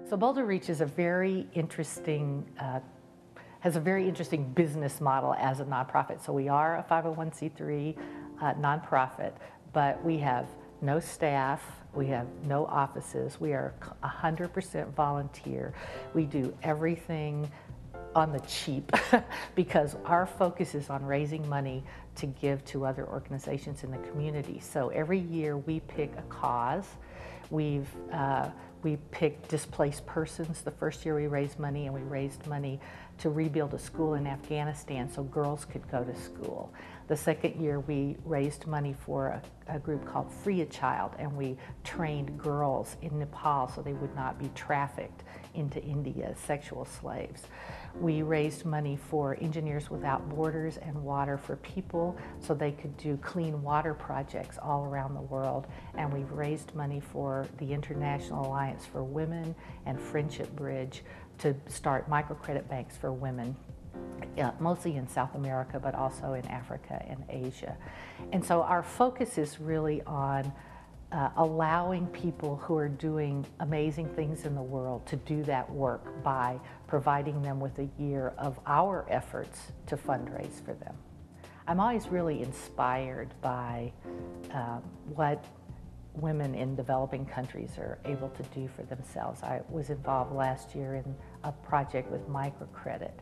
So Boulder Reach is a very interesting, has a very interesting business model as a nonprofit. So we are a 501c3 nonprofit, but we have no staff, we have no offices, we are 100% volunteer. We do everything on the cheap because our focus is on raising money to give to other organizations in the community. So every year we pick a cause. We picked displaced persons. The first year we raised money, and we raised money to rebuild a school in Afghanistan so girls could go to school. The second year we raised money for a group called Free a Child, and we trained girls in Nepal so they would not be trafficked into India as sexual slaves. We raised money for Engineers Without Borders and Water for People so they could do clean water projects all around the world. And we've raised money for the International Alliance for Women and Friendship Bridge to start microcredit banks for women, mostly in South America, but also in Africa and Asia. And so our focus is really on allowing people who are doing amazing things in the world to do that work by providing them with a year of our efforts to fundraise for them. I'm always really inspired by what women in developing countries are able to do for themselves. I was involved last year in a project with microcredit,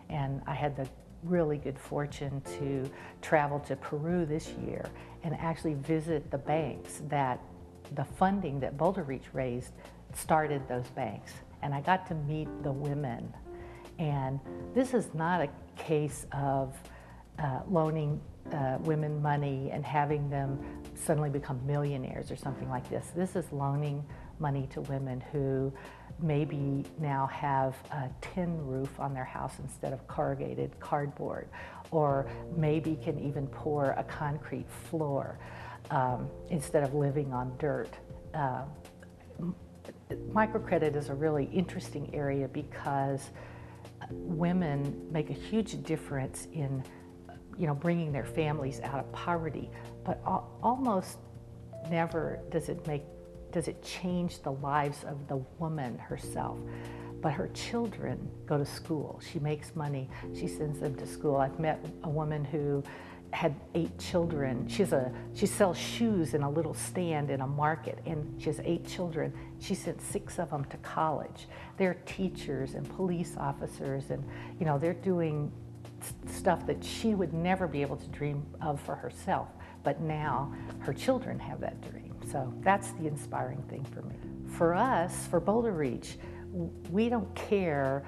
and I had the really good fortune to travel to Peru this year and actually visit the banks that the funding that Boulder Reach raised started those banks. And I got to meet the women. And this is not a case of loaning women money and having them suddenly become millionaires or something like this. This is loaning money to women who maybe now have a tin roof on their house instead of corrugated cardboard, or maybe can even pour a concrete floor instead of living on dirt. Microcredit is a really interesting area because women make a huge difference in bringing their families out of poverty, but almost never does it change the lives of the woman herself. But her children go to school. She makes money. She sends them to school. I've met a woman who had 8 children. She sells shoes in a little stand in a market, and she has 8 children. She sent 6 of them to college. They're teachers and police officers, and they're doing stuff that she would never be able to dream of for herself. But now her children have that dream. So that's the inspiring thing for me. For us, for Boulder Reach, we don't care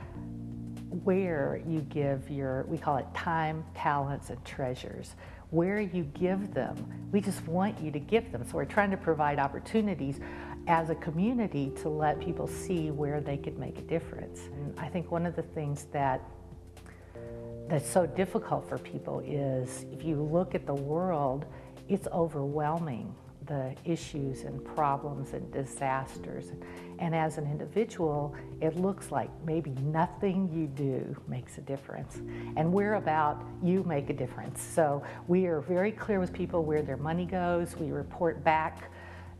where you give we call it time, talents, and treasures. Where you give them, we just want you to give them. So we're trying to provide opportunities as a community to let people see where they could make a difference. And I think one of the things that's so difficult for people is if you look at the world, it's overwhelming, the issues and problems and disasters. And as an individual, it looks like maybe nothing you do makes a difference. And we're about you make a difference. So we are very clear with people where their money goes. We report back.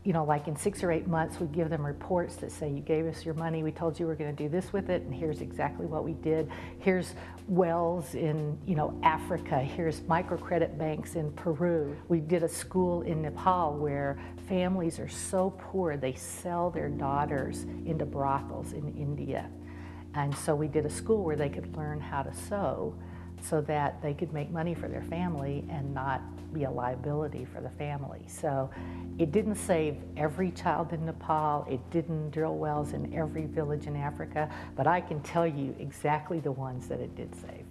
Like in 6 or 8 months, we give them reports that say, you gave us your money, we told you we're going to do this with it, and here's exactly what we did. Here's wells in, Africa. Here's microcredit banks in Peru. We did a school in Nepal where families are so poor, they sell their daughters into brothels in India. And so we did a school where they could learn how to sew so that they could make money for their family and not be a liability for the family. So it didn't save every child in Nepal, it didn't drill wells in every village in Africa, but I can tell you exactly the ones that it did save.